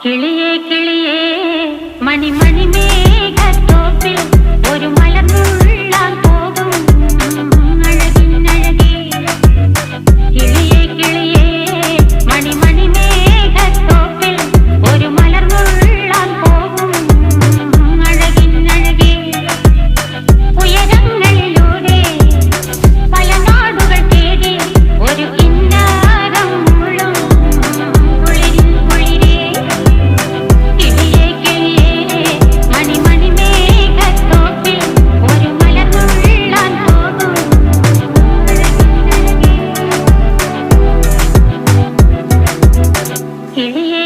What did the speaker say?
കിളിയേ കിളിയേ മണിമണി മേഘത്തോപ്പിൽ ഒരു മലർന്നുള്ളാൻ പോകും അഴകിനഴകേ. കിളിയേ കിളിയേ മണിമണി മേഘത്തോപ്പിൽ ഒരു മലർന്നുള്ളാൻ പോകും അഴകിനഴകേ. ഉയരങ്ങളിലൂടെ പല നാടുകൾ തേടി ഒരു കിന്നാരം മുള്ളും കുളിരിൻ കുളിരേ. കിളിയേ കിളിയേ മണിമണി മേഘത്തോപ്പിൽ ഒരു മലർന്നുള്ളാൻ പോകും അഴകിനഴകേ. കിളിയേ